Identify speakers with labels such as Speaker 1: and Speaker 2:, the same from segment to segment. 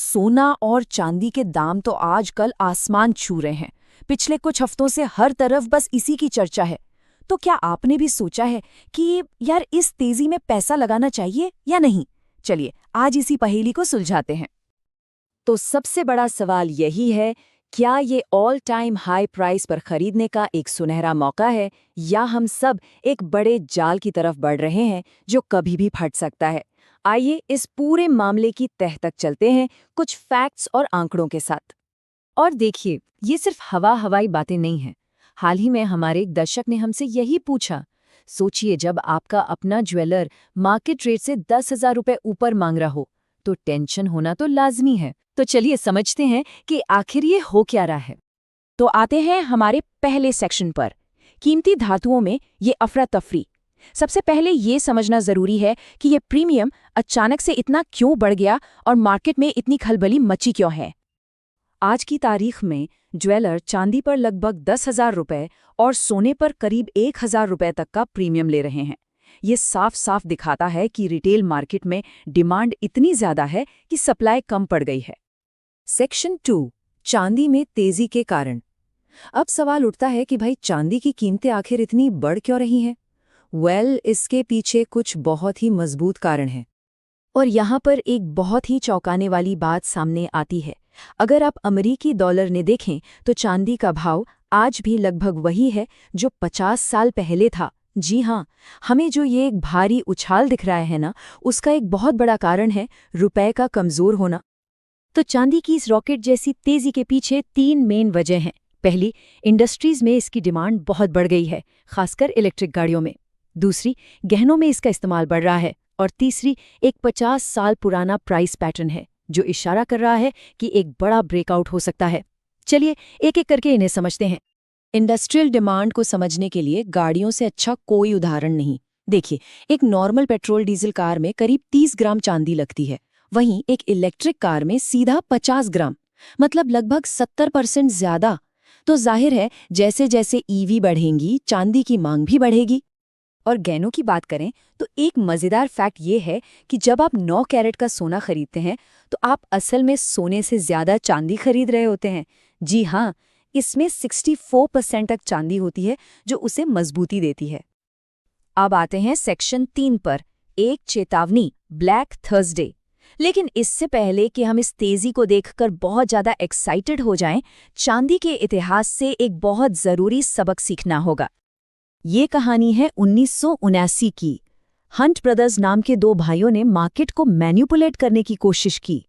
Speaker 1: सोना और चांदी के दाम तो आजकल आसमान छू रहे हैं। पिछले कुछ हफ्तों से हर तरफ बस इसी की चर्चा है। तो क्या आपने भी सोचा है कि यार इस तेजी में पैसा लगाना चाहिए या नहीं? चलिए आज इसी पहेली को सुलझाते हैं।
Speaker 2: तो सबसे बड़ा सवाल यही है, क्या ये ऑल टाइम हाई प्राइस पर खरीदने का एक सुनहरा मौका है, या हम सब एक बड़े जाल की तरफ बढ़ रहे हैं जो कभी भी फट सकता है। आइए इस पूरे मामले की तह तक चलते हैं, कुछ फैक्ट्स और आंकड़ों के साथ। और देखिए, ये सिर्फ हवाई बातें नहीं हैं। हाल ही में हमारे एक दर्शक ने हमसे यही पूछा। सोचिए, जब आपका अपना ज्वेलर मार्केट रेट से 10,000 रुपये ऊपर मांग रहा हो, तो टेंशन होना तो लाजमी है। तो चलिए समझते हैं कि आखिर ये हो क्या रहा है।
Speaker 1: तो आते हैं हमारे पहले सेक्शन पर, कीमती धातुओं में ये अफरा तफरी। सबसे पहले ये समझना जरूरी है कि ये प्रीमियम अचानक से इतना क्यों बढ़ गया और मार्केट में इतनी खलबली मची क्यों है।
Speaker 2: आज की तारीख में ज्वेलर चांदी पर लगभग 10,000 रुपये और सोने पर करीब 1,000 रुपये तक का प्रीमियम ले रहे हैं। ये साफ साफ दिखाता है कि रिटेल मार्केट में डिमांड इतनी ज्यादा है कि सप्लाई कम पड़ गई है। सेक्शन 2, चांदी में तेजी के कारण। अब सवाल उठता है कि भाई, चांदी की कीमतें आखिर इतनी बढ़ क्यों रही हैं? इसके पीछे कुछ बहुत ही मजबूत कारण हैं। और यहाँ पर एक बहुत ही चौंकाने वाली बात सामने आती है। अगर आप अमेरिकी डॉलर ने देखें तो चांदी का भाव आज भी लगभग वही है जो 50 साल पहले था। जी हाँ, हमें जो ये एक भारी उछाल दिख रहा है ना, उसका एक बहुत बड़ा कारण है रुपए का कमजोर होना। तो चांदी की इस रॉकेट जैसी तेजी के पीछे 3 मेन वजह हैं। पहली, इंडस्ट्रीज में इसकी डिमांड बहुत बढ़ गई है, खासकर इलेक्ट्रिक गाड़ियों में। दूसरी, गहनों में इसका इस्तेमाल बढ़ रहा है। और तीसरी, एक 50 साल पुराना प्राइस पैटर्न है जो इशारा कर रहा है कि एक बड़ा ब्रेकआउट हो सकता है। चलिए एक एक करके इन्हें समझते हैं। इंडस्ट्रियल डिमांड को समझने के लिए गाड़ियों से अच्छा कोई उदाहरण नहीं। देखिए, एक नॉर्मल पेट्रोल डीजल कार में करीब 30 ग्राम चांदी लगती है, वहीं एक इलेक्ट्रिक कार में सीधा 50 ग्राम, मतलब लगभग 70% ज्यादा। तो जाहिर है, जैसे जैसे ईवी बढ़ेंगी, चांदी की मांग भी बढ़ेगी। और गहनों की बात करें तो एक मजेदार फैक्ट ये है कि जब आप 9 कैरेट का सोना खरीदते हैं तो आप असल में सोने से ज्यादा चांदी खरीद रहे होते हैं। जी हाँ, इसमें 64% तक चांदी होती है जो उसे मजबूती देती है। अब आते हैं सेक्शन 3 पर, एक चेतावनी, ब्लैक थर्सडे। लेकिन इससे पहले कि हम इस तेजी को देखकर बहुत ज्यादा एक्साइटेड हो जाएं, चांदी के इतिहास से एक बहुत जरूरी सबक सीखना होगा। ये कहानी है 1979 की। हंट ब्रदर्स नाम के 2 भाइयों ने मार्केट को मैनिपुलेट करने की कोशिश की।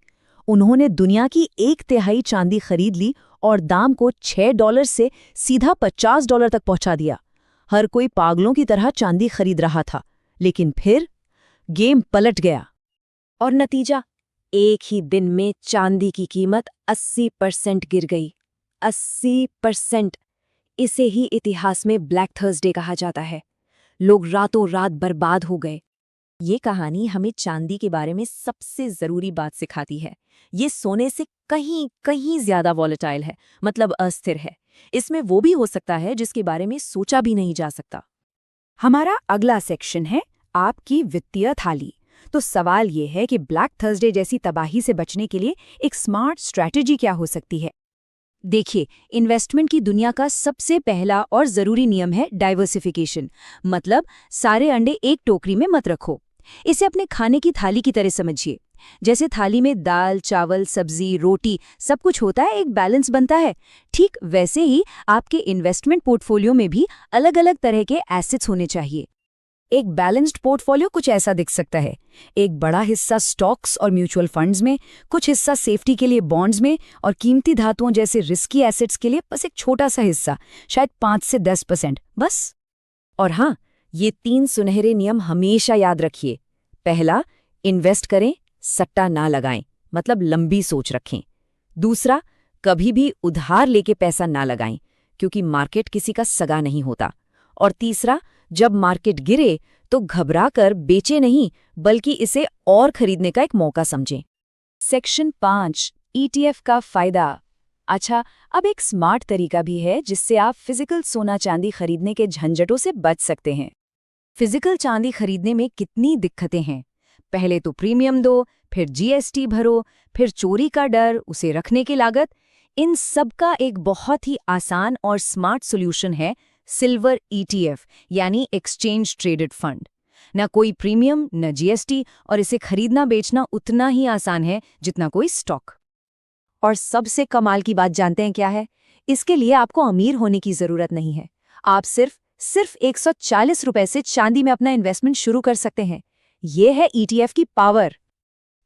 Speaker 2: उन्होंने दुनिया की 1/3 चांदी खरीद ली और दाम को $6 से सीधा $50 तक पहुंचा दिया। हर कोई पागलों की तरह चांदी खरीद रहा था, लेकिन फिर गेम पलट गया। और नतीजा, एक ही दिन में चांदी की कीमत 80% गिर गई। 80%। इसे ही इतिहास में ब्लैक थर्सडे कहा जाता है। लोग रातों रात बर्बाद हो गए। ये कहानी हमें चांदी के बारे में सबसे जरूरी बात सिखाती है। ये सोने से कहीं कहीं ज्यादा वॉलेटाइल है, मतलब अस्थिर है। इसमें वो भी हो सकता है जिसके बारे में सोचा भी नहीं जा सकता।
Speaker 1: हमारा अगला सेक्शन है आपकी वित्तीय थाली। तो सवाल ये है कि ब्लैक थर्सडे जैसी तबाही से बचने के लिए एक स्मार्ट स्ट्रैटेजी क्या हो सकती है। देखिए, इन्वेस्टमेंट की दुनिया का सबसे पहला और जरूरी नियम है डाइवर्सिफिकेशन। मतलब सारे अंडे एक टोकरी में मत रखो। इसे अपने खाने की थाली की तरह समझिए। जैसे थाली में दाल, चावल, सब्जी, रोटी सब कुछ होता है, एक बैलेंस बनता है। ठीक वैसे ही आपके इन्वेस्टमेंट पोर्टफोलियो में भी अलग अलग तरह के एसेट्स होने चाहिए। एक बैलेंस्ड पोर्टफोलियो कुछ ऐसा दिख सकता है। एक बड़ा हिस्सा स्टॉक्स और म्यूचुअल फंड्स में, कुछ हिस्सा सेफ्टी के लिए बॉन्ड्स में, और कीमती धातुओं जैसे रिस्की एसेट्स के लिए बस एक छोटा सा हिस्सा, शायद 5 से 10% बस। और हाँ, ये 3 सुनहरे नियम हमेशा याद रखिए। पहला, इन्वेस्ट करें, सट्टा ना लगाएं, मतलब लंबी सोच रखें। दूसरा, कभी भी उधार लेके पैसा ना लगाएं, क्योंकि मार्केट किसी का सगा नहीं होता। और तीसरा, जब मार्केट गिरे तो घबराकर बेचे नहीं, बल्कि इसे और खरीदने का एक मौका समझें। सेक्शन 5, ETF का फायदा। अच्छा, अब एक स्मार्ट तरीका भी है जिससे आप फिजिकल सोना चांदी खरीदने के झंझटों से बच सकते हैं। फिजिकल चांदी खरीदने में कितनी दिक्कतें हैं। पहले तो प्रीमियम दो, फिर जीएसटी भरो, फिर चोरी का डर, उसे रखने की लागत। इन सब का एक बहुत ही आसान और स्मार्ट सॉल्यूशन है सिल्वर ईटीएफ, यानी एक्सचेंज ट्रेडेड फंड। ना कोई प्रीमियम, न जीएसटी, और इसे खरीदना बेचना उतना ही आसान है जितना कोई स्टॉक।
Speaker 2: और सबसे कमाल की बात जानते हैं क्या है? इसके लिए आपको अमीर होने की जरूरत नहीं है। आप सिर्फ 140 रुपए से चांदी में अपना इन्वेस्टमेंट शुरू कर सकते हैं। ये है ईटीएफ की पावर।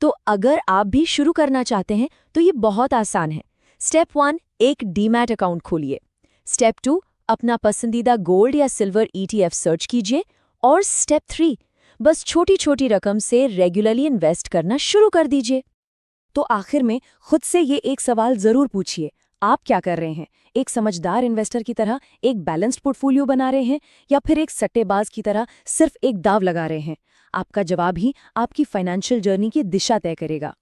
Speaker 2: तो अगर आप भी शुरू करना चाहते हैं तो ये बहुत आसान है। स्टेप 1, एक डीमैट अकाउंट खोलिए। स्टेप 2, अपना पसंदीदा गोल्ड या सिल्वर ईटीएफ सर्च कीजिए। और स्टेप 3, बस छोटी छोटी रकम से रेगुलरली इन्वेस्ट करना शुरू कर दीजिए। तो आखिर में खुद से ये एक सवाल जरूर पूछिए, आप क्या कर रहे हैं? एक समझदार इन्वेस्टर की तरह एक बैलेंस्ड पोर्टफोलियो बना रहे हैं, या फिर एक सट्टेबाज की तरह सिर्फ एक दाव लगा रहे हैं? आपका जवाब ही आपकी फाइनेंशियल जर्नी की दिशा तय करेगा।